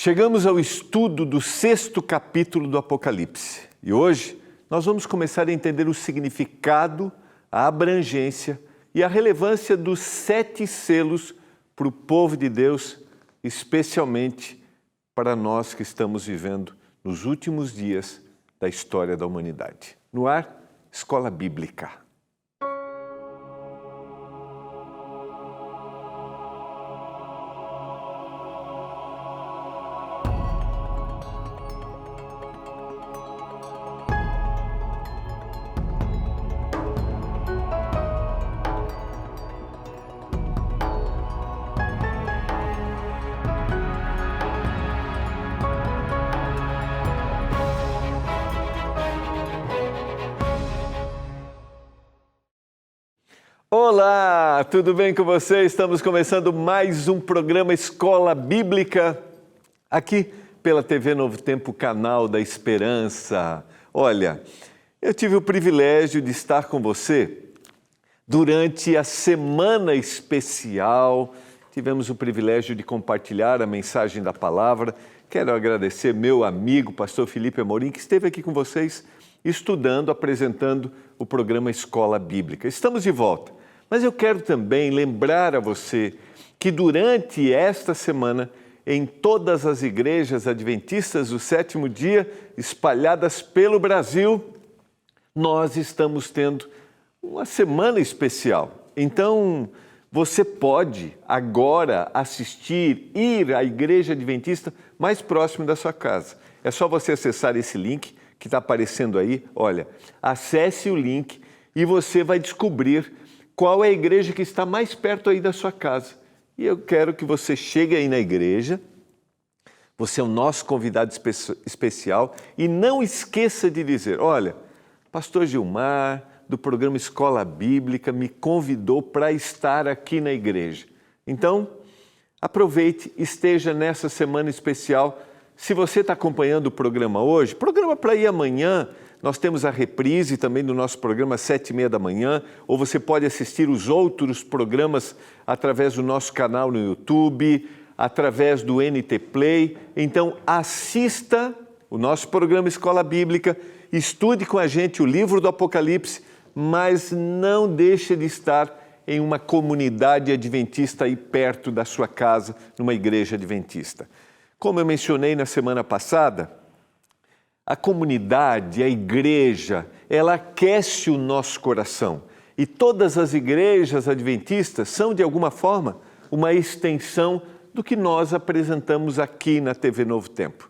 Chegamos ao estudo do 6º capítulo do Apocalipse e hoje nós vamos começar a entender o significado, a abrangência e a relevância dos 7 selos para o povo de Deus, especialmente para nós que estamos vivendo nos últimos dias da história da humanidade. No ar, Escola Bíblica. Olá, tudo bem com você? Estamos começando mais um programa Escola Bíblica, aqui pela TV Novo Tempo, canal da Esperança. Olha, eu tive o privilégio de estar com você durante a semana especial. Tivemos o privilégio de compartilhar a mensagem da palavra. Quero agradecer meu amigo, pastor Felipe Amorim, que esteve aqui com vocês estudando, apresentando o programa Escola Bíblica. Estamos de volta. Mas eu quero também lembrar a você que durante esta semana, em todas as igrejas adventistas do 7º dia, espalhadas pelo Brasil, nós estamos tendo uma semana especial. Então, você pode agora assistir, ir à igreja adventista mais próxima da sua casa. É só você acessar esse link que está aparecendo aí. Olha, acesse o link e você vai descobrir qual é a igreja que está mais perto aí da sua casa. E eu quero que você chegue aí na igreja, você é o nosso convidado especial, e não esqueça de dizer, olha, pastor Gilmar, do programa Escola Bíblica, me convidou para estar aqui na igreja. Então, aproveite, esteja nessa semana especial. Se você está acompanhando o programa hoje, programa para ir amanhã, nós temos a reprise também do nosso programa às 7h30 da manhã, ou você pode assistir os outros programas através do nosso canal no YouTube, através do NT Play. Então, assista o nosso programa Escola Bíblica, estude com a gente o livro do Apocalipse, mas não deixe de estar em uma comunidade adventista aí perto da sua casa, numa igreja adventista. Como eu mencionei na semana passada, a comunidade, a igreja, ela aquece o nosso coração. E todas as igrejas adventistas são, de alguma forma, uma extensão do que nós apresentamos aqui na TV Novo Tempo.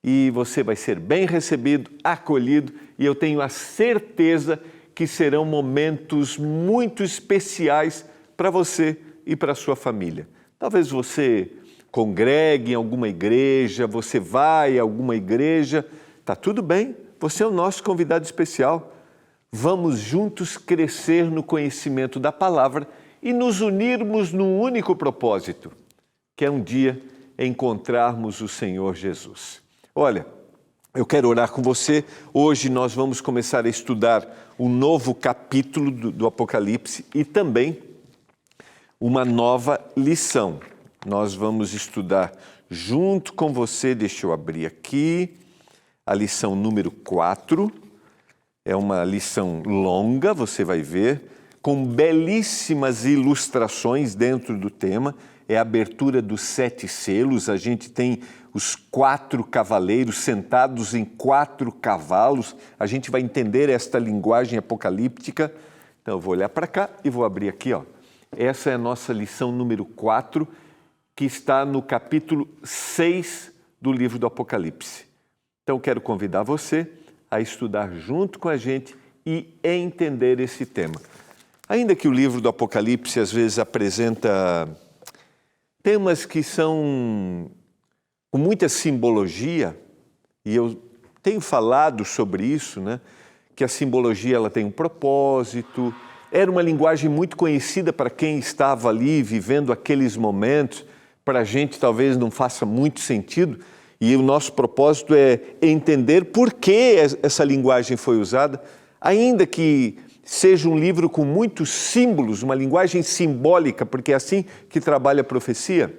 E você vai ser bem recebido, acolhido, e eu tenho a certeza que serão momentos muito especiais para você e para a sua família. Talvez você congregue em alguma igreja, você vai a alguma igreja. Tá tudo bem, você é o nosso convidado especial. Vamos juntos crescer no conhecimento da palavra e nos unirmos num único propósito, que é um dia encontrarmos o Senhor Jesus. Olha, eu quero orar com você. Hoje nós vamos começar a estudar um novo capítulo do Apocalipse e também uma nova lição. Nós vamos estudar junto com você, deixa eu abrir aqui, a lição número 4, é uma lição longa, você vai ver, com belíssimas ilustrações dentro do tema, é a abertura dos 7 selos, a gente tem os 4 cavaleiros sentados em 4 cavalos, a gente vai entender esta linguagem apocalíptica. Então eu vou olhar para cá e vou abrir aqui, ó. Essa é a nossa lição número 4, que está no capítulo 6 do livro do Apocalipse. Então, quero convidar você a estudar junto com a gente e entender esse tema. Ainda que o livro do Apocalipse, às vezes, apresenta temas que são com muita simbologia, e eu tenho falado sobre isso, né? Que a simbologia ela tem um propósito. Era uma linguagem muito conhecida para quem estava ali vivendo aqueles momentos. Para a gente, talvez, não faça muito sentido. E o nosso propósito é entender por que essa linguagem foi usada, ainda que seja um livro com muitos símbolos, uma linguagem simbólica, porque é assim que trabalha a profecia.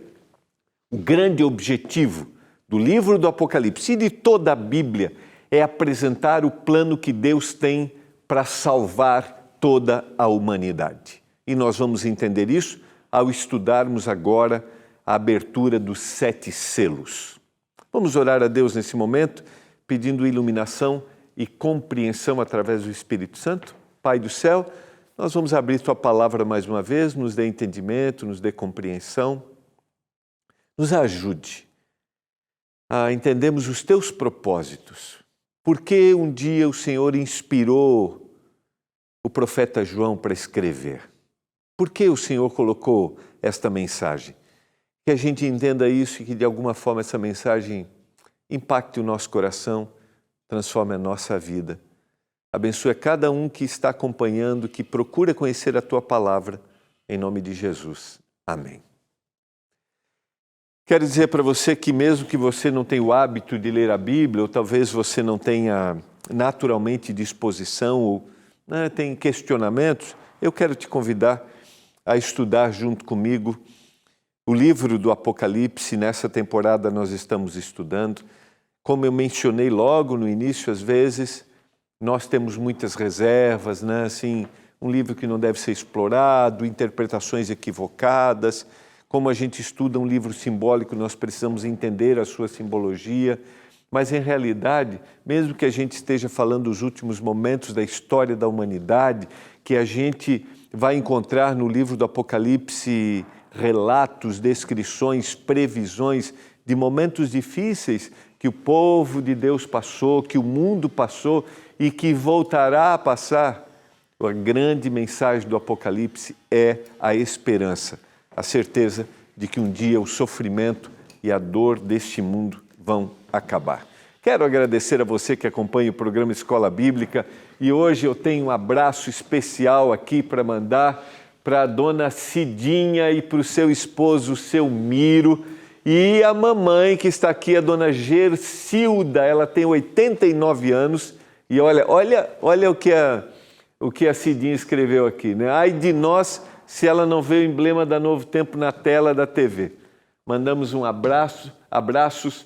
O grande objetivo do livro do Apocalipse e de toda a Bíblia é apresentar o plano que Deus tem para salvar toda a humanidade. E nós vamos entender isso ao estudarmos agora a abertura dos 7 selos. Vamos orar a Deus nesse momento, pedindo iluminação e compreensão através do Espírito Santo. Pai do céu, nós vamos abrir Tua palavra mais uma vez, nos dê entendimento, nos dê compreensão, nos ajude a entendermos os Teus propósitos. Por que um dia o Senhor inspirou o profeta João para escrever? Por que o Senhor colocou esta mensagem? Que a gente entenda isso e que de alguma forma essa mensagem impacte o nosso coração, transforme a nossa vida. Abençoe cada um que está acompanhando, que procura conhecer a Tua palavra, em nome de Jesus. Amém. Quero dizer para você que mesmo que você não tenha o hábito de ler a Bíblia, ou talvez você não tenha naturalmente disposição, ou tem questionamentos, eu quero te convidar a estudar junto comigo o livro do Apocalipse. Nessa temporada nós estamos estudando. Como eu mencionei logo no início, às vezes, nós temos muitas reservas, assim, um livro que não deve ser explorado, interpretações equivocadas. Como a gente estuda um livro simbólico, nós precisamos entender a sua simbologia. Mas, em realidade, mesmo que a gente esteja falando dos últimos momentos da história da humanidade, que a gente vai encontrar no livro do Apocalipse relatos, descrições, previsões de momentos difíceis que o povo de Deus passou, que o mundo passou e que voltará a passar. A grande mensagem do Apocalipse é a esperança, a certeza de que um dia o sofrimento e a dor deste mundo vão acabar. Quero agradecer a você que acompanha o programa Escola Bíblica e hoje eu tenho um abraço especial aqui para mandar para a dona Cidinha e para o seu esposo, o seu Miro, e a mamãe que está aqui, a dona Gercilda, ela tem 89 anos e olha o que a Cidinha escreveu aqui, né? Ai de nós se ela não vê o emblema da Novo Tempo na tela da TV. Mandamos um abraços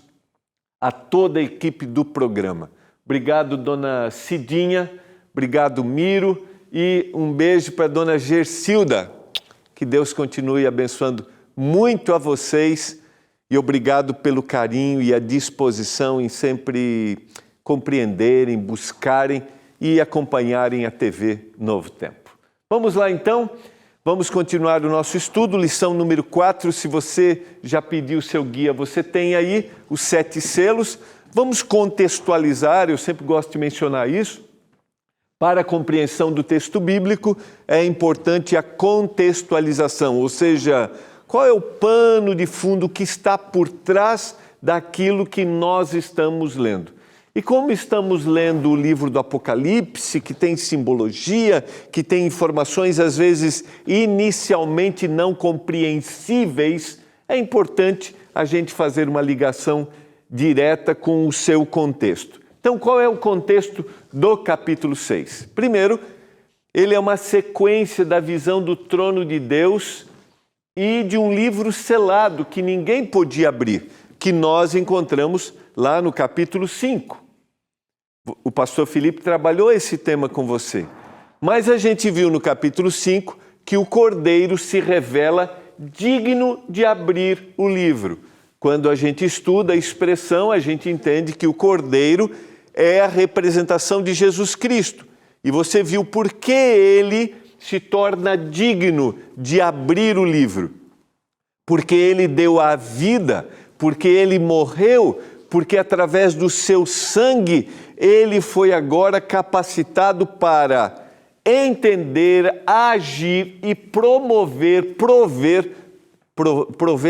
a toda a equipe do programa. Obrigado, dona Cidinha, obrigado, Miro, e um beijo para a dona Gercilda. Que Deus continue abençoando muito a vocês e obrigado pelo carinho e a disposição em sempre compreenderem, buscarem e acompanharem a TV Novo Tempo. Vamos lá então, vamos continuar o nosso estudo, lição número 4. Se você já pediu o seu guia, você tem aí os 7 selos. Vamos contextualizar, eu sempre gosto de mencionar isso. Para a compreensão do texto bíblico, é importante a contextualização, ou seja, qual é o pano de fundo que está por trás daquilo que nós estamos lendo. E como estamos lendo o livro do Apocalipse, que tem simbologia, que tem informações às vezes inicialmente não compreensíveis, é importante a gente fazer uma ligação direta com o seu contexto. Então, qual é o contexto do capítulo 6? Primeiro, ele é uma sequência da visão do trono de Deus e de um livro selado que ninguém podia abrir, que nós encontramos lá no capítulo 5. O pastor Felipe trabalhou esse tema com você. Mas a gente viu no capítulo 5 que o Cordeiro se revela digno de abrir o livro. Quando a gente estuda a expressão, a gente entende que o Cordeiro é a representação de Jesus Cristo. E você viu por que ele se torna digno de abrir o livro. Porque ele deu a vida, porque ele morreu, porque através do seu sangue ele foi agora capacitado para entender, agir e promover, prover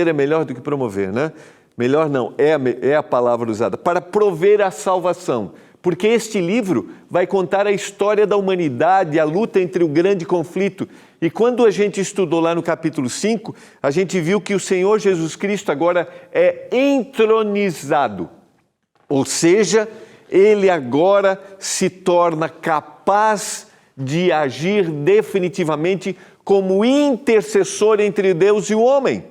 é melhor do que promover, né? Melhor não, é a palavra usada, para prover a salvação. Porque este livro vai contar a história da humanidade, a luta entre o grande conflito. E quando a gente estudou lá no capítulo 5, a gente viu que o Senhor Jesus Cristo agora é entronizado. Ou seja, ele agora se torna capaz de agir definitivamente como intercessor entre Deus e o homem.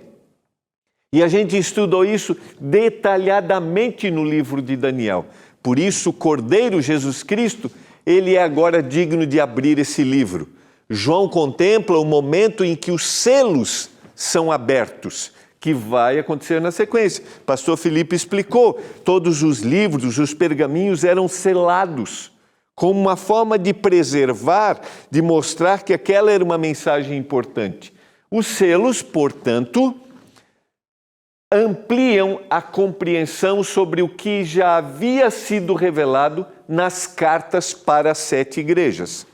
E a gente estudou isso detalhadamente no livro de Daniel. Por isso, o Cordeiro Jesus Cristo, ele é agora digno de abrir esse livro. João contempla o momento em que os selos são abertos, que vai acontecer na sequência. Pastor Felipe explicou, todos os livros, os pergaminhos eram selados, como uma forma de preservar, de mostrar que aquela era uma mensagem importante. Os selos, portanto, ampliam a compreensão sobre o que já havia sido revelado nas cartas para as 7 igrejas.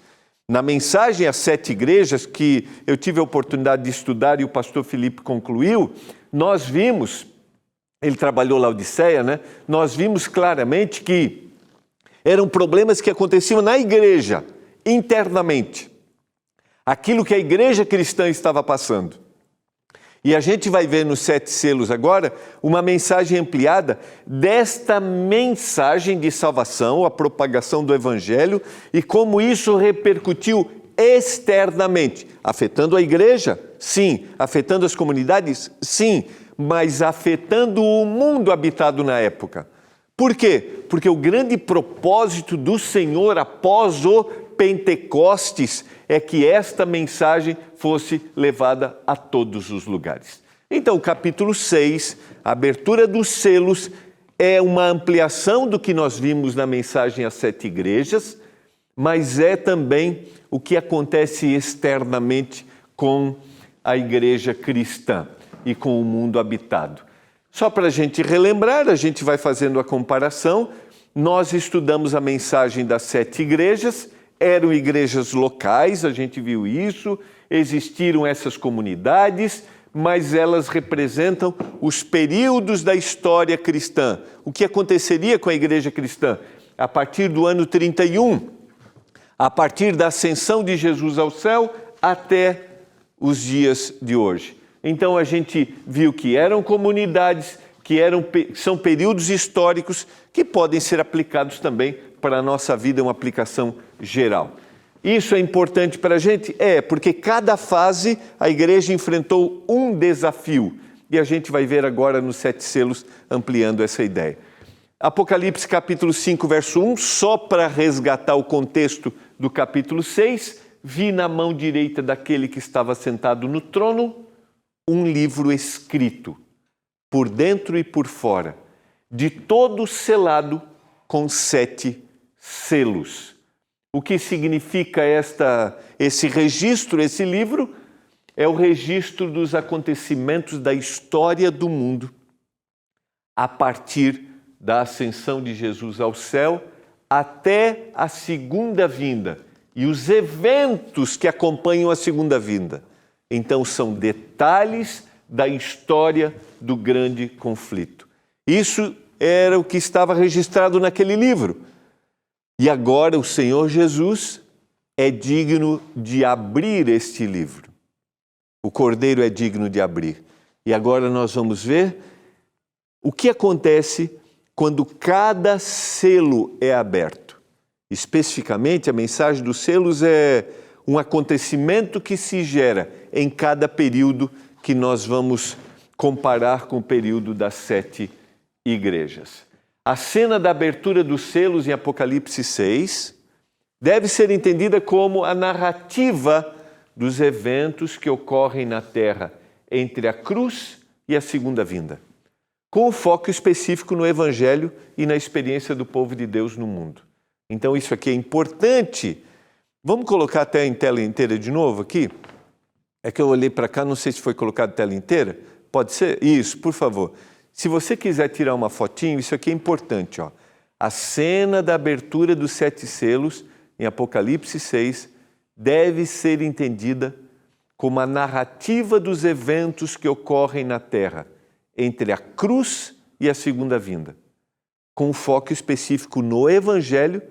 Na mensagem às 7 igrejas, que eu tive a oportunidade de estudar e o pastor Felipe concluiu, nós vimos, ele trabalhou Laodiceia, né? Nós vimos claramente que eram problemas que aconteciam na igreja, internamente. Aquilo que a igreja cristã estava passando. E a gente vai ver nos 7 selos agora uma mensagem ampliada desta mensagem de salvação, a propagação do Evangelho e como isso repercutiu externamente, afetando a igreja, sim, afetando as comunidades, sim, mas afetando o mundo habitado na época. Por quê? Porque o grande propósito do Senhor após o Pentecostes é que esta mensagem fosse levada a todos os lugares. Então, o capítulo 6, a abertura dos selos, é uma ampliação do que nós vimos na mensagem às 7 igrejas, mas é também o que acontece externamente com a igreja cristã e com o mundo habitado. Só para a gente relembrar, a gente vai fazendo a comparação. Nós estudamos a mensagem das 7 igrejas, eram igrejas locais, a gente viu isso, existiram essas comunidades, mas elas representam os períodos da história cristã. O que aconteceria com a igreja cristã? A partir do ano 31, a partir da ascensão de Jesus ao céu, até os dias de hoje. Então a gente viu que eram comunidades, são períodos históricos que podem ser aplicados também para a nossa vida, uma aplicação geral. Isso é importante para a gente? Porque cada fase a igreja enfrentou um desafio. E a gente vai ver agora nos 7 selos ampliando essa ideia. Apocalipse capítulo 5, verso 1, só para resgatar o contexto do capítulo 6, vi na mão direita daquele que estava sentado no trono um livro escrito, por dentro e por fora, de todo selado com 7 selos. O que significa esse registro, esse livro? É o registro dos acontecimentos da história do mundo a partir da ascensão de Jesus ao céu até a segunda vinda e os eventos que acompanham a segunda vinda. Então, são detalhes da história do grande conflito. Isso era o que estava registrado naquele livro. E agora o Senhor Jesus é digno de abrir este livro. O Cordeiro é digno de abrir. E agora nós vamos ver o que acontece quando cada selo é aberto. Especificamente, a mensagem dos selos é um acontecimento que se gera em cada período que nós vamos comparar com o período das 7 igrejas. A cena da abertura dos selos em Apocalipse 6 deve ser entendida como a narrativa dos eventos que ocorrem na Terra entre a cruz e a segunda vinda, com foco específico no Evangelho e na experiência do povo de Deus no mundo. Então isso aqui é importante. Vamos colocar até em tela inteira de novo aqui? É que eu olhei para cá, não sei se foi colocado tela inteira. Pode ser? Isso, por favor. Se você quiser tirar uma fotinho, isso aqui é importante. Ó. A cena da abertura dos 7 selos, em Apocalipse 6, deve ser entendida como a narrativa dos eventos que ocorrem na Terra, entre a cruz e a segunda vinda, com foco específico no Evangelho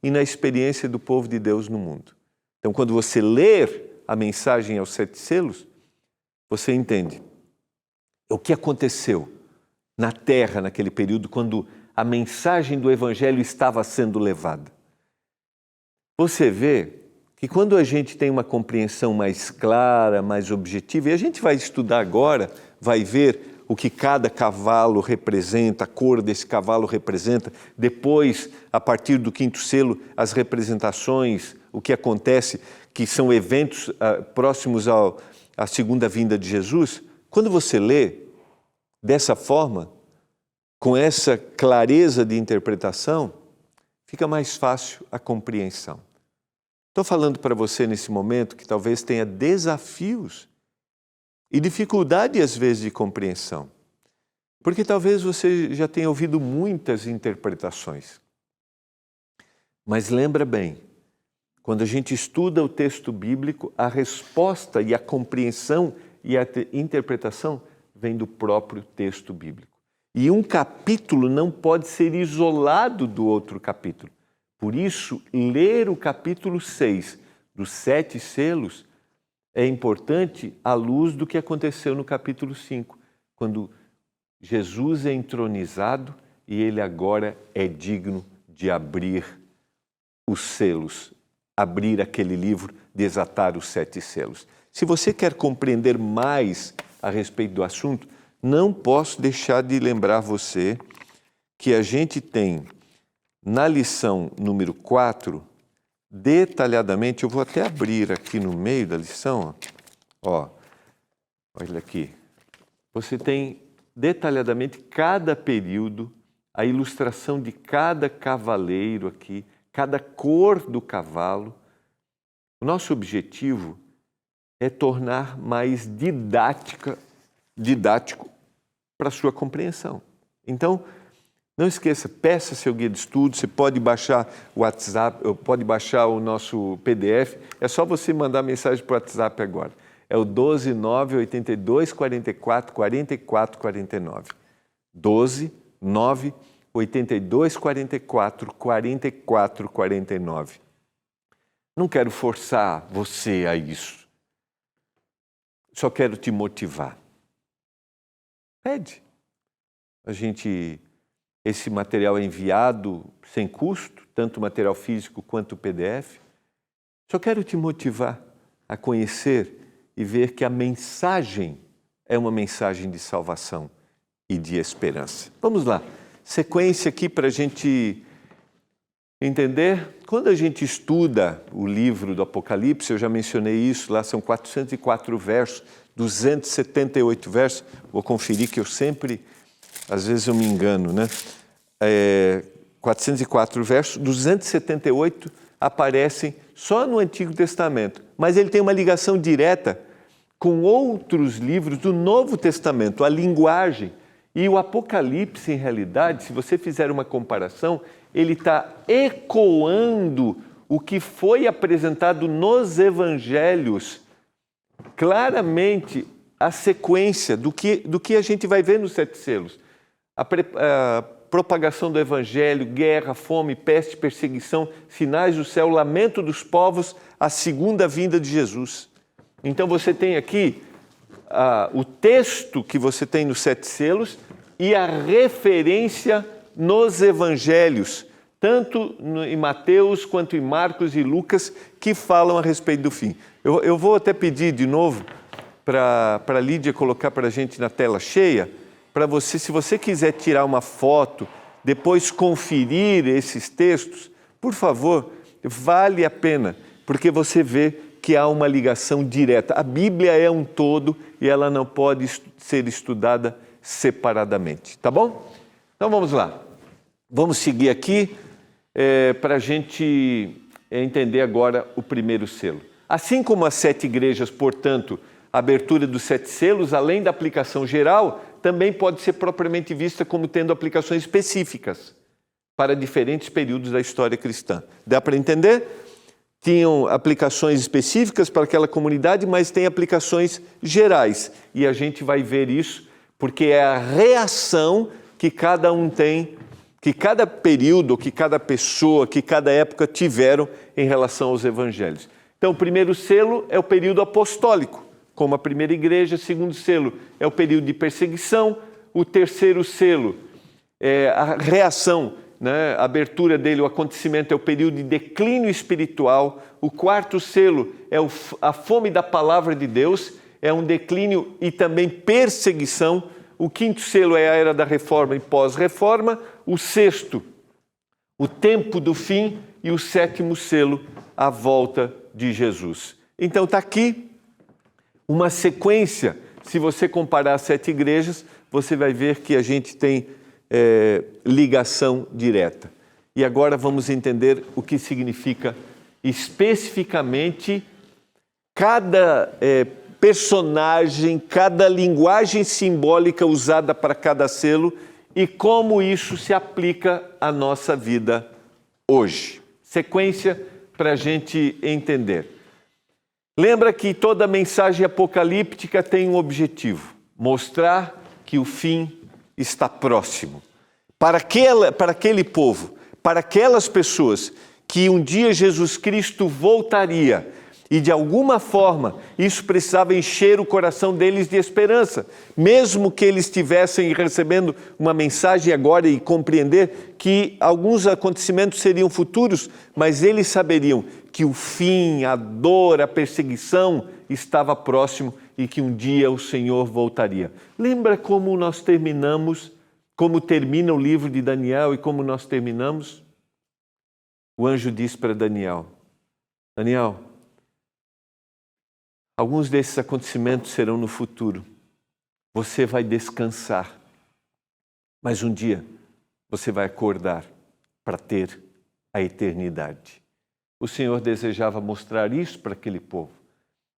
e na experiência do povo de Deus no mundo. Então, quando você ler a mensagem aos 7 selos, você entende o que aconteceu na Terra naquele período, quando a mensagem do Evangelho estava sendo levada. Você vê que quando a gente tem uma compreensão mais clara, mais objetiva, e a gente vai estudar agora, vai ver o que cada cavalo representa, a cor desse cavalo representa. Depois, a partir do quinto selo, as representações, o que acontece, que são eventos próximos à segunda vinda de Jesus. Quando você lê dessa forma, com essa clareza de interpretação, fica mais fácil a compreensão. Estou falando para você nesse momento que talvez tenha desafios e dificuldade às vezes de compreensão, porque talvez você já tenha ouvido muitas interpretações. Mas lembra bem, quando a gente estuda o texto bíblico, a resposta e a compreensão e a interpretação vem do próprio texto bíblico. E um capítulo não pode ser isolado do outro capítulo. Por isso, ler o capítulo 6 dos 7 selos é importante à luz do que aconteceu no capítulo 5, quando Jesus é entronizado e ele agora é digno de abrir os selos, abrir aquele livro, desatar os 7 selos. Se você quer compreender mais a respeito do assunto, não posso deixar de lembrar você que a gente tem na lição número 4, detalhadamente, eu vou até abrir aqui no meio da lição, ó, olha aqui, você tem detalhadamente cada período, a ilustração de cada cavaleiro aqui, cada cor do cavalo. O nosso objetivo é tornar mais didático para a sua compreensão. Então, não esqueça, peça seu guia de estudo, você pode baixar o WhatsApp, pode baixar o nosso PDF, é só você mandar mensagem para o WhatsApp agora. É o 12 9 82 44 44 49. 12 9 82 44 44 49. Não quero forçar você a isso. Só quero te motivar. Pede. Esse material é enviado sem custo, tanto o material físico quanto o PDF. Só quero te motivar a conhecer e ver que a mensagem é uma mensagem de salvação e de esperança. Vamos lá, sequência aqui para a gente entender. Quando a gente estuda o livro do Apocalipse, eu já mencionei isso, lá são 404 versos, 278 versos. Vou conferir que eu sempre, às vezes eu me engano, né? 404 versos, 278 aparecem só no Antigo Testamento, mas ele tem uma ligação direta com outros livros do Novo Testamento, a linguagem. E o Apocalipse, em realidade, se você fizer uma comparação, ele está ecoando o que foi apresentado nos Evangelhos, claramente a sequência do que a gente vai ver nos 7 selos. A propagação do Evangelho, guerra, fome, peste, perseguição, sinais do céu, lamento dos povos, a segunda vinda de Jesus. Então você tem aqui o texto que você tem nos 7 selos e a referência nos Evangelhos, tanto em Mateus quanto em Marcos e Lucas, que falam a respeito do fim. Eu vou até pedir de novo para a Lídia colocar para a gente na tela cheia, para você, se você quiser tirar uma foto, depois conferir esses textos, por favor, vale a pena, porque você vê que há uma ligação direta. A Bíblia é um todo e ela não pode ser estudada separadamente, tá bom? Então vamos lá. Vamos seguir aqui para a gente entender agora o primeiro selo. Assim como as 7 igrejas, portanto, a abertura dos 7 selos, além da aplicação geral, também pode ser propriamente vista como tendo aplicações específicas para diferentes períodos da história cristã. Dá para entender? Tinham aplicações específicas para aquela comunidade, mas tem aplicações gerais. E a gente vai ver isso porque é a reação que cada um tem, que cada período, que cada pessoa, que cada época tiveram em relação aos evangelhos. Então, o primeiro selo é o período apostólico, como a primeira igreja. O segundo selo é o período de perseguição. O terceiro selo é a reação, né? A abertura dele, o acontecimento é o período de declínio espiritual. O quarto selo é a fome da palavra de Deus, é um declínio e também perseguição. o quinto selo é a era da reforma e pós-reforma, o sexto, o tempo do fim, e o sétimo selo, a volta de Jesus. Então está aqui uma sequência. Se você comparar as 7 igrejas, você vai ver que a gente tem ligação direta. E agora vamos entender o que significa especificamente cada personagem, cada linguagem simbólica usada para cada selo e como isso se aplica à nossa vida hoje. Sequência para a gente entender. Lembra que toda mensagem apocalíptica tem um objetivo: mostrar que o fim está próximo. Para aquele povo, para aquelas pessoas que um dia Jesus Cristo voltaria e de alguma forma isso precisava encher o coração deles de esperança, mesmo que eles estivessem recebendo uma mensagem agora e compreender que alguns acontecimentos seriam futuros, mas eles saberiam que o fim, a dor, a perseguição estava próximo e que um dia o Senhor voltaria. Lembra como nós terminamos, como termina o livro de Daniel e como nós terminamos? O anjo disse para Daniel: Daniel, alguns desses acontecimentos serão no futuro. Você vai descansar, mas um dia você vai acordar para ter a eternidade. O Senhor desejava mostrar isso para aquele povo.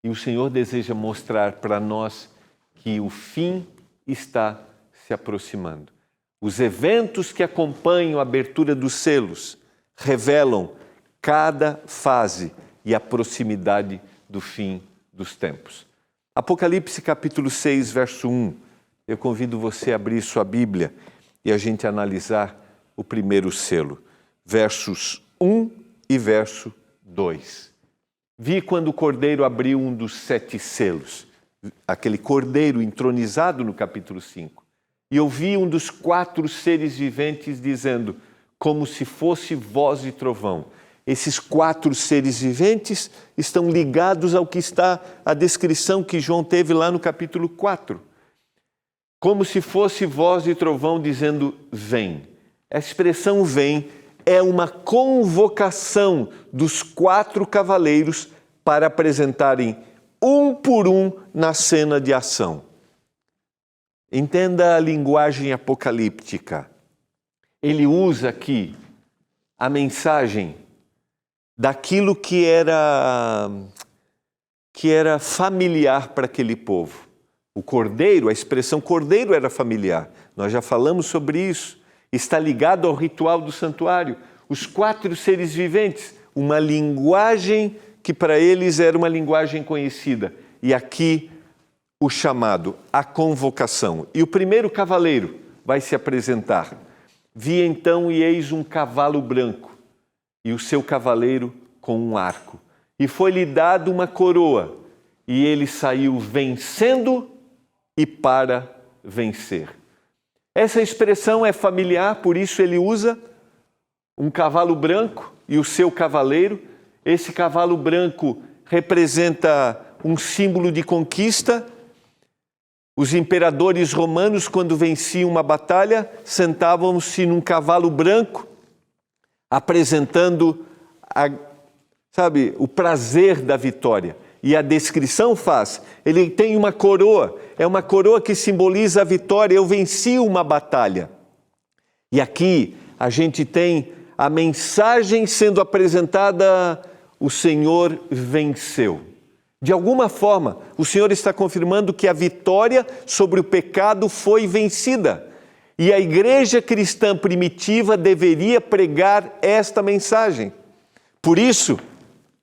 E o Senhor deseja mostrar para nós que o fim está se aproximando. Os eventos que acompanham a abertura dos selos revelam cada fase e a proximidade do fim dos tempos. Apocalipse capítulo 6, verso 1. Eu convido você a abrir sua Bíblia e a gente analisar o primeiro selo. Versos 1 e verso 2. Vi quando o Cordeiro abriu um dos 7 selos, aquele Cordeiro entronizado no capítulo 5. E ouvi um dos 4 seres viventes dizendo, como se fosse voz de trovão. Esses 4 seres viventes estão ligados ao que está a descrição que João teve lá no capítulo 4. Como se fosse voz de trovão dizendo, vem. A expressão vem é uma convocação dos 4 cavaleiros para apresentarem um por um na cena de ação. Entenda a linguagem apocalíptica. Ele usa aqui a mensagem daquilo que era familiar para aquele povo. O cordeiro, a expressão cordeiro era familiar. Nós já falamos sobre isso. Está ligado ao ritual do santuário. Os 4 seres viventes, uma linguagem que para eles era uma linguagem conhecida. E aqui o chamado, a convocação. E o primeiro cavaleiro vai se apresentar. Vi então e eis um cavalo branco, e o seu cavaleiro com um arco. E foi-lhe dado uma coroa, e ele saiu vencendo e para vencer. Essa expressão é familiar, por isso ele usa um cavalo branco e o seu cavaleiro. Esse cavalo branco representa um símbolo de conquista. Os imperadores romanos, quando venciam uma batalha, sentavam-se num cavalo branco, apresentando o prazer da vitória. E a descrição faz, ele tem uma coroa, é uma coroa que simboliza a vitória, eu venci uma batalha. E aqui a gente tem a mensagem sendo apresentada, o Senhor venceu. De alguma forma, o Senhor está confirmando que a vitória sobre o pecado foi vencida. E a igreja cristã primitiva deveria pregar esta mensagem. Por isso,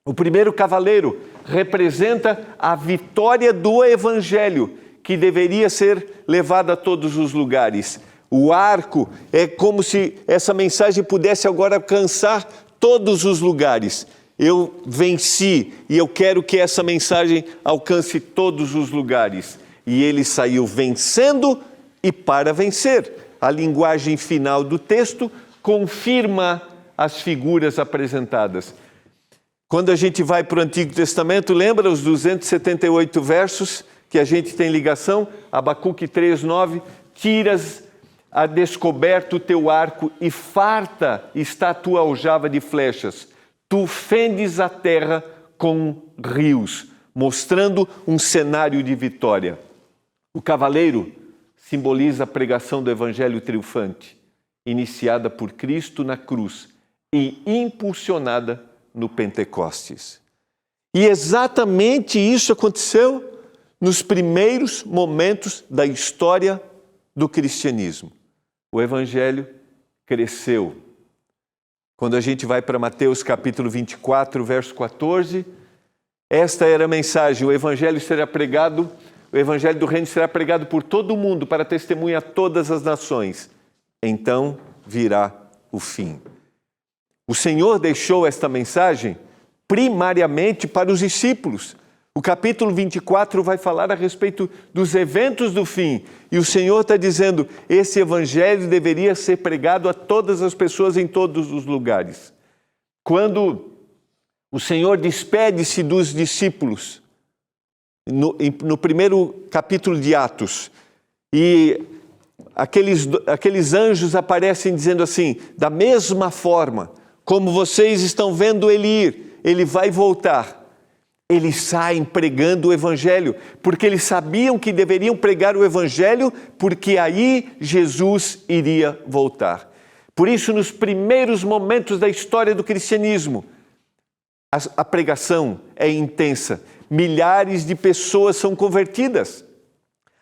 o primeiro cavaleiro representa a vitória do Evangelho, que deveria ser levada a todos os lugares. O arco é como se essa mensagem pudesse agora alcançar todos os lugares. Eu venci e eu quero que essa mensagem alcance todos os lugares. E ele saiu vencendo e para vencer. A linguagem final do texto confirma as figuras apresentadas. Quando a gente vai para o Antigo Testamento, lembra os 278 versos que a gente tem ligação? Abacuque 3:9, tiras a descoberto o teu arco e farta está a tua aljava de flechas. Tu fendes a terra com rios, mostrando um cenário de vitória. O cavaleiro simboliza a pregação do evangelho triunfante, iniciada por Cristo na cruz e impulsionada no Pentecostes. E exatamente isso aconteceu nos primeiros momentos da história do cristianismo. O evangelho cresceu. Quando a gente vai para Mateus capítulo 24, verso 14, esta era a mensagem: o evangelho do reino será pregado por todo o mundo para testemunha a todas as nações. Então virá o fim. O Senhor deixou esta mensagem primariamente para os discípulos. O capítulo 24 vai falar a respeito dos eventos do fim. E o Senhor está dizendo, esse evangelho deveria ser pregado a todas as pessoas em todos os lugares. Quando o Senhor despede-se dos discípulos, no primeiro capítulo de Atos, e aqueles anjos aparecem dizendo assim, da mesma forma como vocês estão vendo ele ir, ele vai voltar. Eles saem pregando o evangelho, porque eles sabiam que deveriam pregar o evangelho, porque aí Jesus iria voltar. Por isso, nos primeiros momentos da história do cristianismo, a pregação é intensa. Milhares de pessoas são convertidas.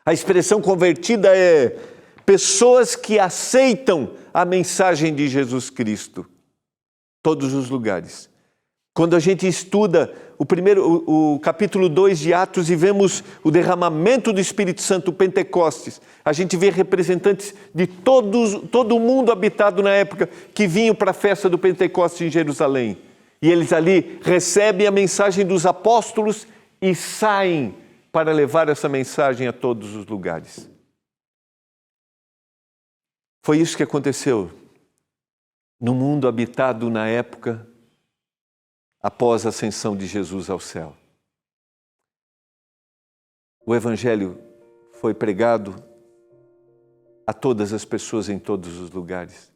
A expressão convertida é pessoas que aceitam a mensagem de Jesus Cristo. Todos os lugares. Quando a gente estuda o capítulo 2 de Atos e vemos o derramamento do Espírito Santo, o Pentecostes, a gente vê representantes de todo o mundo habitado na época que vinham para a festa do Pentecostes em Jerusalém. E eles ali recebem a mensagem dos apóstolos e saem para levar essa mensagem a todos os lugares. Foi isso que aconteceu no mundo habitado na época após a ascensão de Jesus ao céu. O evangelho foi pregado a todas as pessoas em todos os lugares.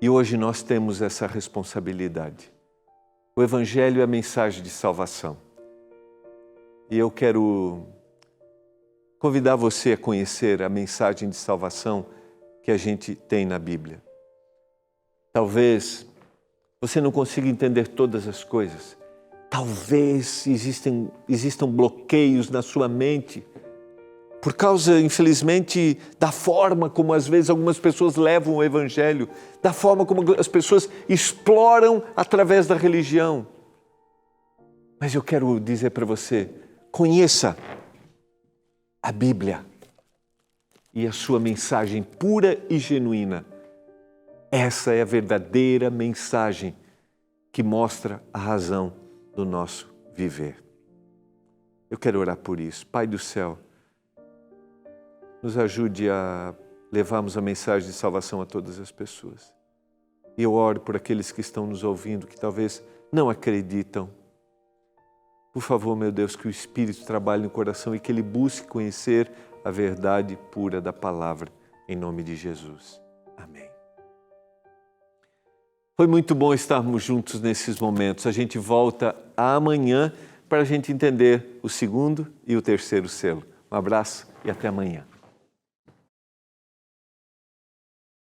E hoje nós temos essa responsabilidade. O evangelho é a mensagem de salvação. E eu quero convidar você a conhecer a mensagem de salvação que a gente tem na Bíblia. Talvez você não consiga entender todas as coisas. Talvez existam bloqueios na sua mente por causa, infelizmente, da forma como às vezes algumas pessoas levam o evangelho, da forma como as pessoas exploram através da religião. Mas eu quero dizer para você, conheça a Bíblia e a sua mensagem pura e genuína. Essa é a verdadeira mensagem que mostra a razão do nosso viver. Eu quero orar por isso. Pai do céu, nos ajude a levarmos a mensagem de salvação a todas as pessoas. E eu oro por aqueles que estão nos ouvindo, que talvez não acreditam. Por favor, meu Deus, que o Espírito trabalhe no coração e que ele busque conhecer a verdade pura da palavra, em nome de Jesus. Amém. Foi muito bom estarmos juntos nesses momentos. A gente volta amanhã para a gente entender o segundo e o terceiro selo. Um abraço e até amanhã.